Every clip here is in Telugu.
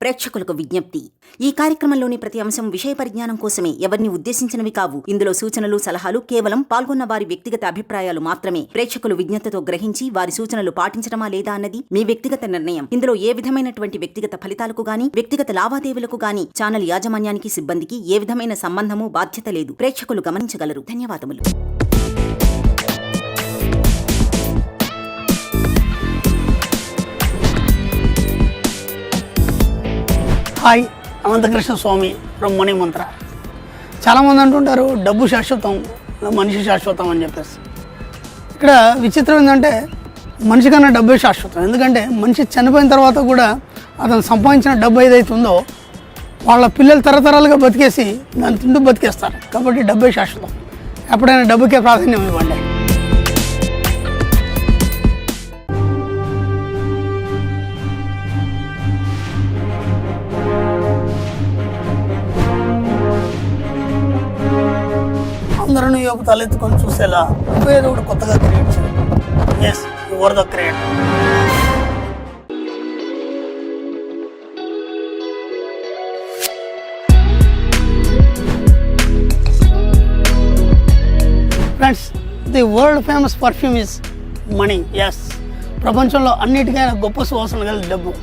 ప్రేక్షకులకు విజ్ఞప్తి. ఈ కార్యక్రమంలోని ప్రతి అంశం విషయ పరిజ్ఞానం కోసమే, ఎవరిని ఉద్దేశించినవి కావు. ఇందులో సూచనలు, సలహాలు కేవలం పాల్గొన్న వారి వ్యక్తిగత అభిప్రాయాలు మాత్రమే. ప్రేక్షకులు విజ్ఞతతో గ్రహించి వారి సూచనలు పాటించడమా లేదా అన్నది మీ వ్యక్తిగత నిర్ణయం. ఇందులో ఏ విధమైనటువంటి వ్యక్తిగత ఫలితాలకు గాని, వ్యక్తిగత లావాదేవీలకు గాని ఛానల్ యాజమాన్యానికి, సిబ్బందికి ఏ విధమైన సంబంధము, బాధ్యత లేదు. ప్రేక్షకులు గమనించగలరు. ధన్యవాదములు. Hi, Anantakrishna Swami from money mantra. చాలామంది అంటుంటారు డబ్బు శాశ్వతం, మనిషి శాశ్వతం అని చెప్పేసి. ఇక్కడ విచిత్రం ఏంటంటే మనిషి కన్నా డబ్బే శాశ్వతం. ఎందుకంటే మనిషి చనిపోయిన తర్వాత కూడా అతను సంపాదించిన డబ్బు ఏదైతే ఉందో వాళ్ళ పిల్లలు తరతరాలుగా బతికేసి దాన్ని తింటూ బతికేస్తారు. కాబట్టి డబ్బే శాశ్వతం. ఎప్పుడైనా డబ్బుకే ప్రాధాన్యం ఇవ్వండి. అందరూ యొక్క తలెత్తుకొని చూసేలా ఏదో ఒకటి కొత్తగా క్రియేట్ చేయాలి. Yes, you are the creator. Friends, the world famous perfume is money. Yes, ప్రపంచంలో అన్నిటికైనా గొప్ప సువాసన గల డబ్బు.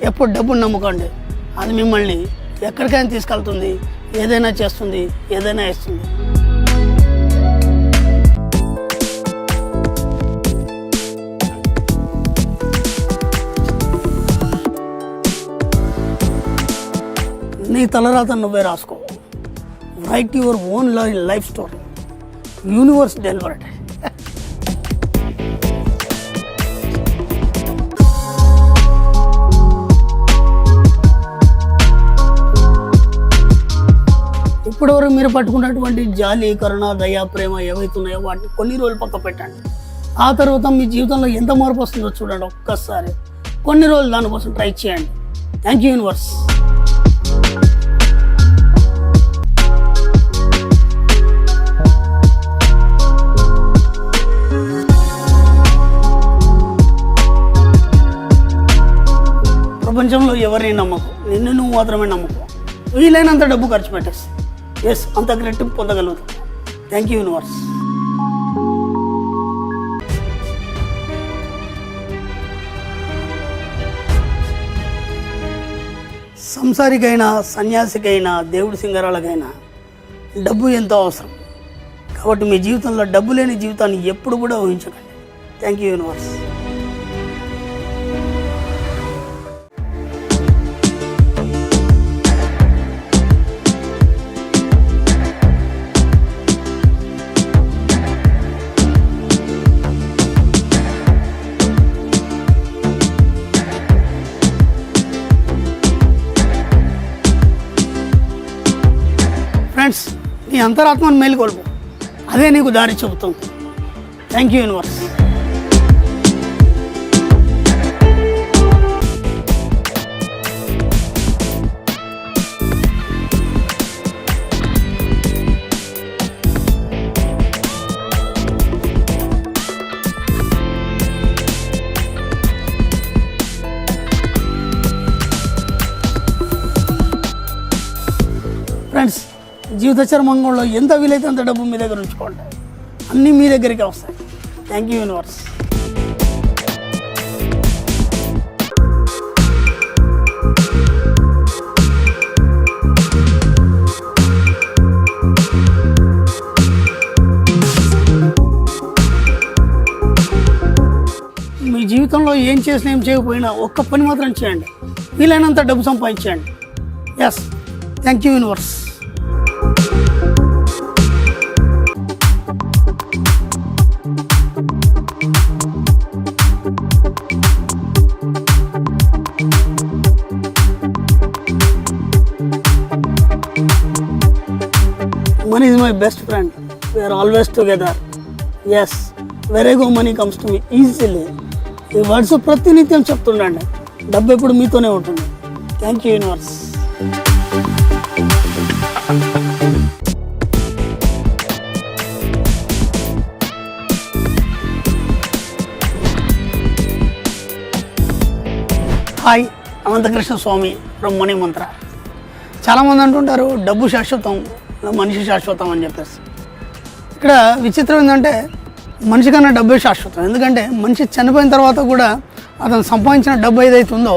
ఎప్పుడు డబ్బును నమ్ముకోండి, అది మిమ్మల్ని ఎక్కడికైనా తీసుకెళ్తుంది, ఏదైనా చేస్తుంది, ఏదైనా ఇస్తుంది. నీ తలరాత నువ్వే రాసుకో. Right your own life story. Universe delivered. ఇప్పటివరకు మీరు పట్టుకున్నటువంటి జాలి, కరుణ, దయ, ప్రేమ ఏవైతున్నాయో వాటిని కొన్ని రోజులు పక్క పెట్టండి. ఆ తర్వాత మీ జీవితంలో ఎంత మార్పు వస్తుందో చూడండి. ఒక్కసారి కొన్ని రోజులు దానికోసం ట్రై చేయండి. Thank you universe. ప్రపంచంలో ఎవరిని నమ్మకం, నిన్ను నువ్వు మాత్రమే నమ్మకం. వీలైనంత డబ్బు ఖర్చు పెట్టేసి ఎస్, అంత గ్రెట్టింపు పొందగలుగుతాం. Thank you universe. సంసారికైనా, సన్యాసికైనా, దేవుడి సింగరాలకైనా డబ్బు ఎంతో అవసరం. కాబట్టి మీ జీవితంలో డబ్బు లేని జీవితాన్ని ఎప్పుడు కూడా ఊహించకండి. Thank you universe. ఫ్రెండ్స్, నీ అంతరాత్మను మేలుకొల్పు, అదే నీకు దారి చెబుతుంది. Thank you universe. ఫ్రెండ్స్, జీవిత చర్మంగంలో ఎంత వీలైతే అంత డబ్బు మీ దగ్గర ఉంచుకోండి. అన్నీ మీ దగ్గరికి వస్తాయి. Thank you universe. మీ జీవితంలో ఏం చేసినా ఏం చేయకపోయినా ఒక్క పని మాత్రం చేయండి. వీలైనంత డబ్బు సంపాదించండి. Yes, thank you universe. Money is my best friend. We are always together. Yes, wherever money comes to me easily. ఈ వర్డ్స్ ప్రతినిత్యం చెప్తుండండి. డబ్బు ఎప్పుడు మీతోనే ఉంటుంది. Thank you universe. Hi, Anantakrishna Swami from money mantra. చాలామంది అంటుంటారు డబ్బు శాశ్వతం, మనిషి శాశ్వతం అని చెప్పేసి. ఇక్కడ విచిత్రం ఏంటంటే మనిషి కన్నా డబ్బే శాశ్వతం. ఎందుకంటే మనిషి చనిపోయిన తర్వాత కూడా అతను సంపాదించిన డబ్బు ఏదైతే ఉందో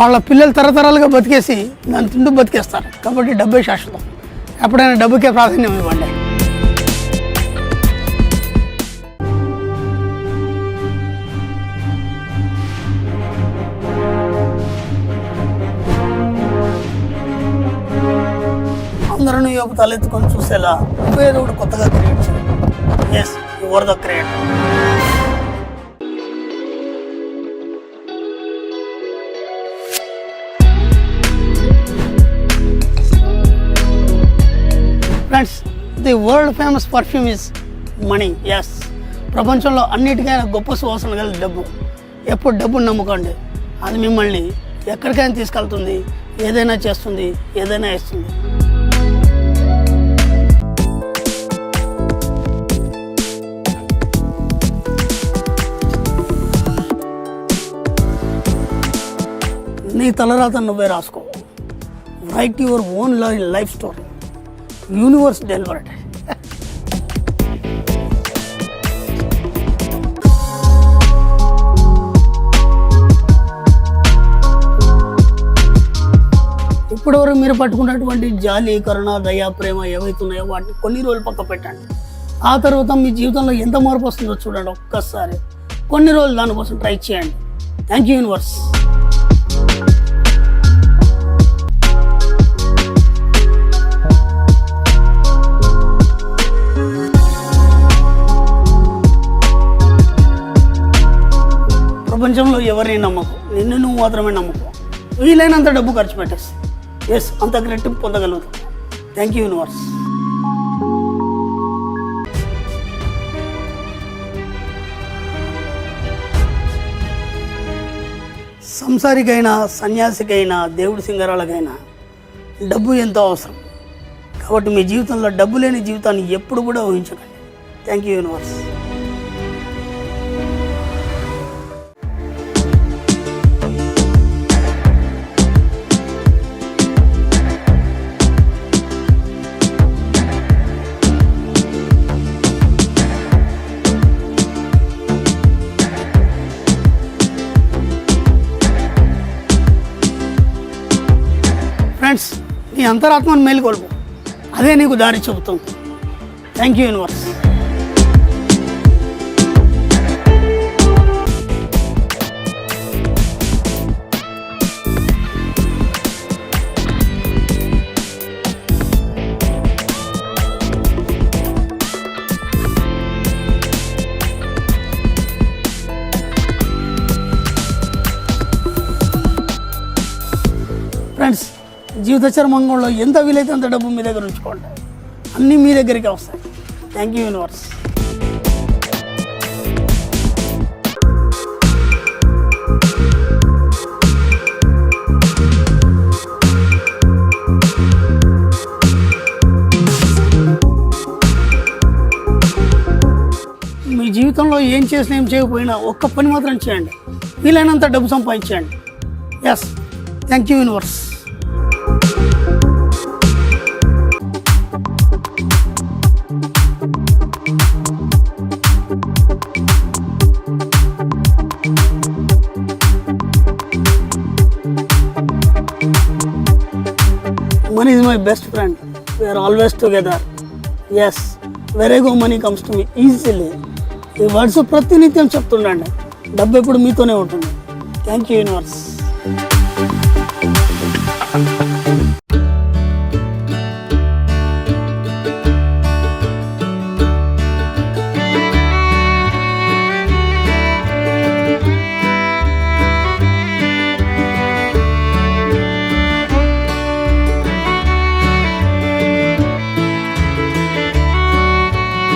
వాళ్ళ పిల్లలు తరతరాలుగా బతికేసి దాన్ని తింటూ బతికేస్తారు. కాబట్టి డబ్బే శాశ్వతం. ఎప్పుడైనా డబ్బుకే ప్రాధాన్యం ఇవ్వండి. అందరూ ఈ యొక్క తలెత్తుకొని చూసేలా ఏదో ఒకటి కొత్తగా క్రియేట్ చేయాలి. Yes, you are the creator. Friends, the world famous perfume is money. Yes, ప్రపంచంలో అన్నిటికైనా గొప్ప సువాసన గల డబ్బు. ఎప్పుడు డబ్బును నమ్ముకోండి, అది మిమ్మల్ని ఎక్కడికైనా తీసుకెళ్తుంది, ఏదైనా చేస్తుంది, ఏదైనా ఇస్తుంది. నీ తలరాత నువ్వే రాసుకో. Right your own life story. Universe delivered. ఇప్పటివరకు మీరు పట్టుకున్నటువంటి జాలి, కరుణ, దయ, ప్రేమ ఏవైతున్నాయో వాటిని కొన్ని రోజులు పక్క పెట్టండి. ఆ తర్వాత మీ జీవితంలో ఎంత మార్పు వస్తుందో చూడండి. ఒక్కసారి కొన్ని రోజులు దానికోసం ట్రై చేయండి. Thank you universe. ప్రపంచంలో ఎవరిని నమ్మకు, నిన్ను నువ్వు మాత్రమే నమ్మకు. వీలైనంత డబ్బు ఖర్చు పెట్టేసి ఎస్, అంత రెట్టింపు పొందగలుగుతాం. Thank you universe. సంసారికైనా, సన్యాసికైనా, దేవుడి సింగరాలకైనా డబ్బు ఎంతో అవసరం. కాబట్టి మీ జీవితంలో డబ్బు లేని జీవితాన్ని ఎప్పుడు కూడా ఊహించకండి. Thank you universe. ఫ్రెండ్స్, నీ అంతరాత్మను మేలుకొల్పు, అదే నీకు దారి చెబుతుంది. Thank you universe. ఫ్రెండ్స్, జీవిత చర్మంగంలో ఎంత వీలైతే అంత డబ్బు మీ దగ్గర ఉంచుకోండి. అన్నీ మీ దగ్గరికి వస్తాయి. Thank you universe. మీ జీవితంలో ఏం చేసినా ఏం చేయకపోయినా ఒక్క పని మాత్రం చేయండి. వీలైనంత డబ్బు సంపాదించండి. Yes, thank you universe. Money is my best friend. We are always together. Yes, where I go money comes to me easily. ఈ వర్డ్స్ ప్రతినిత్యం చెప్తుండండి. డబ్బు ఎప్పుడు మీతోనే ఉంటుంది. Thank you universe.